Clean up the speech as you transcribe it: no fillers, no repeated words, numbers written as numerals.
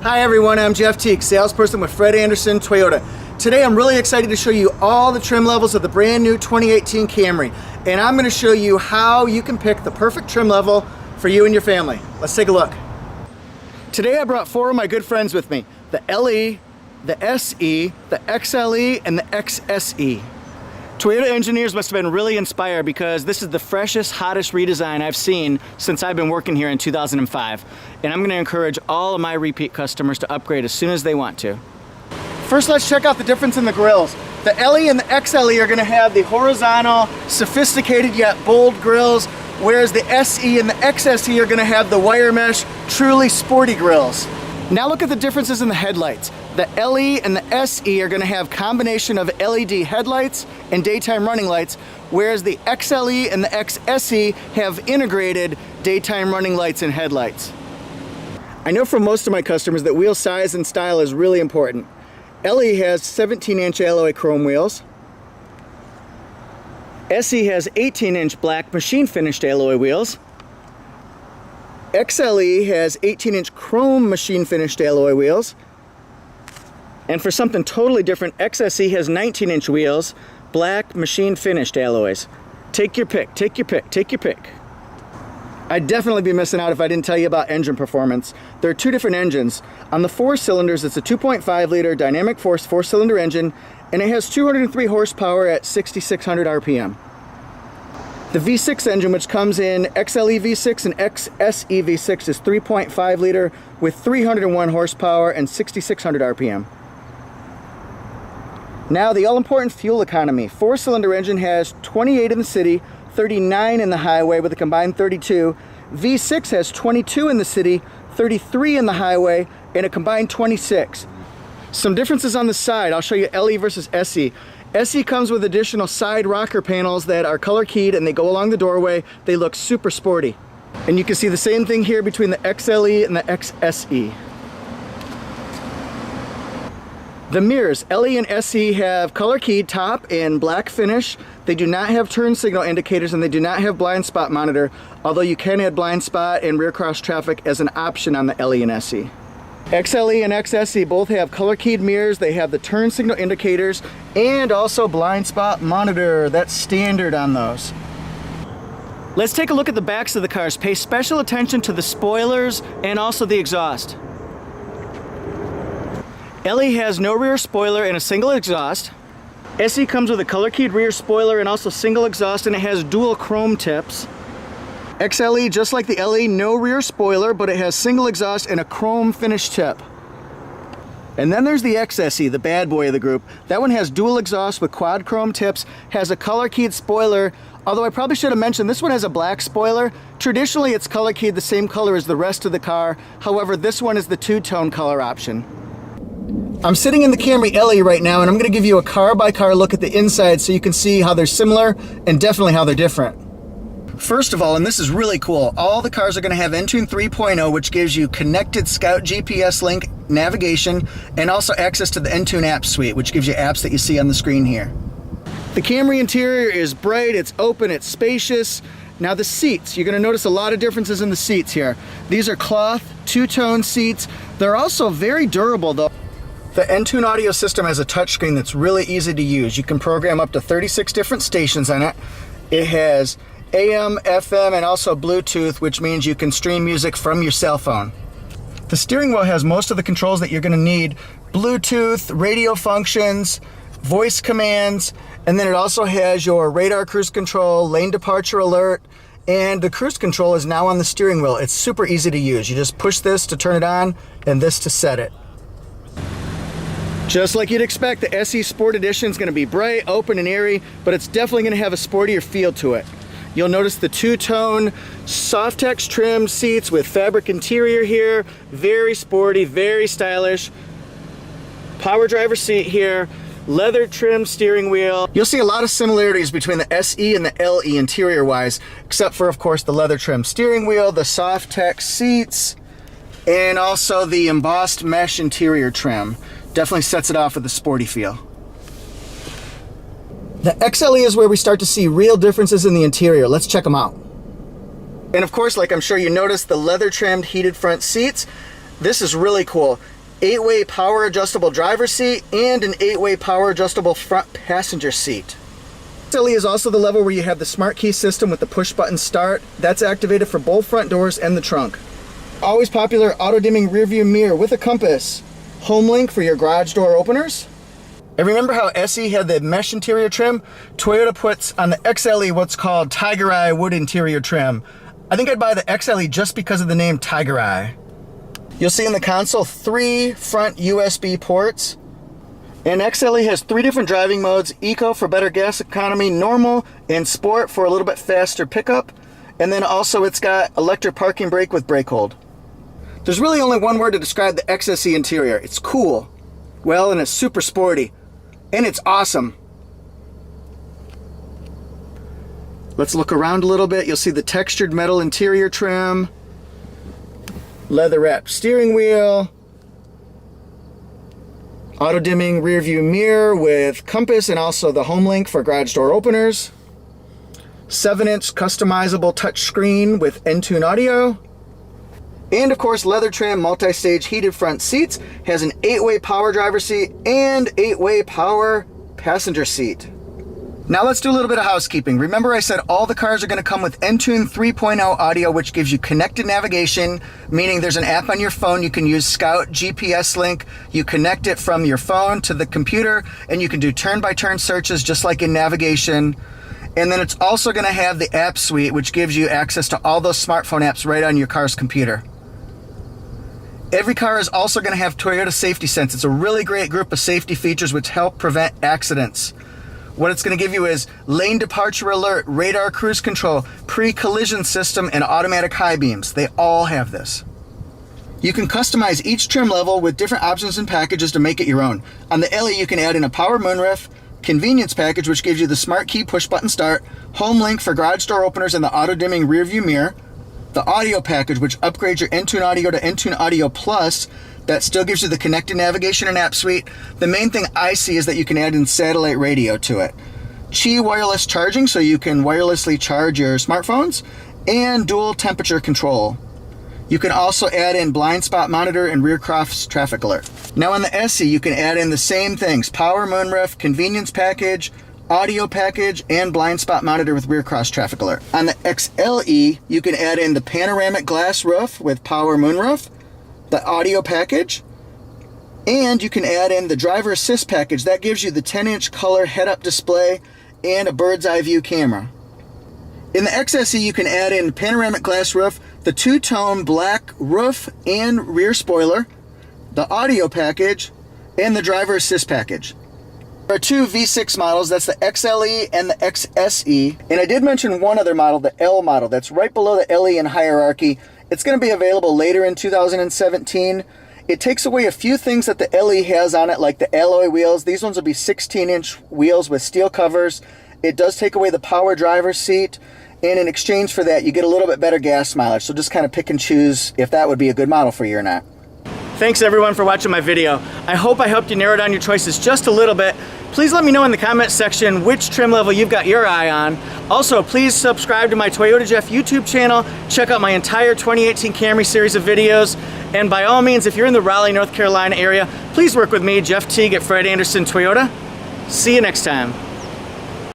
Hi everyone, I'm Jeff Teague, salesperson with Fred Anderson Toyota. Today I'm really excited to show you all the trim levels of the brand new 2018 Camry. And I'm going to show you how you can pick the perfect trim level for you and your family. Let's take a look. Today I brought four of my good friends with me. The LE, the SE, the XLE, and the XSE. Toyota engineers must have been really inspired because this is the freshest, hottest redesign I've seen since I've been working here in 2005. And I'm going to encourage all of my repeat customers to upgrade as soon as they want to. First, let's check out the difference in the grills. The LE and the XLE are going to have the horizontal, sophisticated yet bold grills, whereas the SE and the XSE are going to have the wire mesh, truly sporty grills. Now look at the differences in the headlights. The LE and the SE are going to have combination of LED headlights and daytime running lights, whereas the XLE and the XSE have integrated daytime running lights and headlights. I know from most of my customers that wheel size and style is really important. LE has 17-inch alloy chrome wheels. SE has 18-inch black machine finished alloy wheels. XLE has 18-inch chrome machine finished alloy wheels. And for something totally different, XSE has 19-inch wheels, black machine finished alloys. Take your pick, take your pick, take your pick. I'd definitely be missing out if I didn't tell you about engine performance. There are two different engines. On the 4 cylinders, it's a 2.5 liter dynamic force 4-cylinder engine, and it has 203 horsepower at 6,600 RPM. The V6 engine, which comes in XLE V6 and XSE V6, is 3.5 liter with 301 horsepower and 6,600 RPM. Now the all-important fuel economy. 4-cylinder engine has 28 in the city, 39 in the highway with a combined 32. V6 has 22 in the city, 33 in the highway, and a combined 26. Some differences on the side. I'll show you LE versus SE. SE comes with additional side rocker panels that are color keyed and they go along the doorway. They look super sporty. And you can see the same thing here between the XLE and the XSE. The mirrors, LE and SE have color keyed top and black finish. They do not have turn signal indicators and they do not have blind spot monitor, although you can add blind spot and rear cross traffic as an option on the LE and SE. XLE and XSE both have color keyed mirrors. They have the turn signal indicators and also blind spot monitor. That's standard on those. Let's take a look at the backs of the cars. Pay special attention to the spoilers and also the exhaust. LE has no rear spoiler and a single exhaust. SE comes with a color-keyed rear spoiler and also single exhaust, and it has dual chrome tips. XLE, just like the LE, no rear spoiler, but it has single exhaust and a chrome finish tip. And then there's the XSE, the bad boy of the group. That one has dual exhaust with quad chrome tips, has a color-keyed spoiler, although I probably should have mentioned this one has a black spoiler. Traditionally, it's color-keyed the same color as the rest of the car. However, this one is the two-tone color option. I'm sitting in the Camry LE right now, and I'm going to give you a car-by-car look at the inside so you can see how they're similar and definitely how they're different. First of all, and this is really cool, all the cars are going to have Entune 3.0, which gives you connected Scout GPS link navigation and also access to the Entune app suite, which gives you apps that you see on the screen here. The Camry interior is bright, it's open, it's spacious. Now the seats, you're going to notice a lot of differences in the seats here. These are cloth, two-tone seats. They're also very durable though. The Entune audio system has a touchscreen that's really easy to use. You can program up to 36 different stations on it. It has AM, FM, and also Bluetooth, which means you can stream music from your cell phone. The steering wheel has most of the controls that you're going to need. Bluetooth, radio functions, voice commands, and then it also has your radar cruise control, lane departure alert, and the cruise control is now on the steering wheel. It's super easy to use. You just push this to turn it on and this to set it. Just like you'd expect, the SE Sport Edition is going to be bright, open, and airy, but it's definitely going to have a sportier feel to it. You'll notice the two-tone Softex trim seats with fabric interior here. Very sporty, very stylish. Power driver seat here. Leather trim steering wheel. You'll see a lot of similarities between the SE and the LE interior-wise, except for, of course, the leather trim steering wheel, the Softex seats, and also the embossed mesh interior trim. Definitely sets it off with a sporty feel. The XLE is where we start to see real differences in the interior. Let's check them out. And of course, like I'm sure you noticed, the leather trimmed heated front seats. This is really cool. 8-way power adjustable driver's seat and an 8-way power adjustable front passenger seat. XLE is also the level where you have the smart key system with the push button start. That's activated for both front doors and the trunk. Always popular auto dimming rear view mirror with a compass. Home link for your garage door openers. And remember how SE had the mesh interior trim? Toyota puts on the XLE what's called Tiger Eye wood interior trim. I think I'd buy the XLE just because of the name Tiger Eye. You'll see in the console 3 front USB ports. And XLE has 3 different driving modes: Eco for better gas economy, Normal, and Sport for a little bit faster pickup. And then also it's got electric parking brake with brake hold. There's really only one word to describe the XSE interior. It's cool. Well, and it's super sporty. And it's awesome. Let's look around a little bit. You'll see the textured metal interior trim, leather wrapped steering wheel, auto dimming rear view mirror with compass and also the home link for garage door openers, 7-inch customizable touchscreen with Entune audio, and of course leather trim multi-stage heated front seats. Has an 8-way power driver seat and 8-way power passenger seat. Now let's do a little bit of housekeeping. Remember I said all the cars are going to come with Entune 3.0 audio, which gives you connected navigation, meaning there's an app on your phone. You can use Scout GPS Link. You connect it from your phone to the computer, and you can do turn-by-turn searches just like in navigation. And then it's also going to have the app suite, which gives you access to all those smartphone apps right on your car's computer. Every car is also going to have Toyota Safety Sense. It's a really great group of safety features which help prevent accidents. What it's going to give you is lane departure alert, radar cruise control, pre-collision system, and automatic high beams. They all have this. You can customize each trim level with different options and packages to make it your own. On the LE, you can add in a power moonroof, convenience package, which gives you the smart key push button start, home link for garage door openers and the auto dimming rear view mirror, the audio package, which upgrades your Entune audio to Entune Audio Plus. That still gives you the connected navigation and app suite. The main thing I see is that you can add in satellite radio to it. Qi wireless charging, so you can wirelessly charge your smartphones, and dual temperature control. You can also add in blind spot monitor and rear cross traffic alert. Now on the SE, you can add in the same things: power moonroof, convenience package, audio package, and blind spot monitor with rear cross traffic alert. On the XLE, you can add in the panoramic glass roof with power moonroof, the audio package, and you can add in the driver assist package. That gives you the 10-inch color head-up display and a bird's eye view camera. In the XSE, you can add in panoramic glass roof, the 2-tone black roof and rear spoiler, the audio package, and the driver assist package. There are 2 V6 models. That's the XLE and the XSE. And I did mention one other model, the L model. That's right below the LE in hierarchy. It's going to be available later in 2017. It takes away a few things that the LE has on it, like the alloy wheels. These ones will be 16-inch wheels with steel covers. It does take away the power driver's seat, and in exchange for that, you get a little bit better gas mileage. So just kind of pick and choose if that would be a good model for you or not. Thanks everyone for watching my video. I hope I helped you narrow down your choices just a little bit. Please let me know in the comment section which trim level you've got your eye on. Also, please subscribe to my Toyota Jeff YouTube channel. Check out my entire 2018 Camry series of videos. And by all means, if you're in the Raleigh, North Carolina area, please work with me, Jeff Teague at Fred Anderson Toyota. See you next time.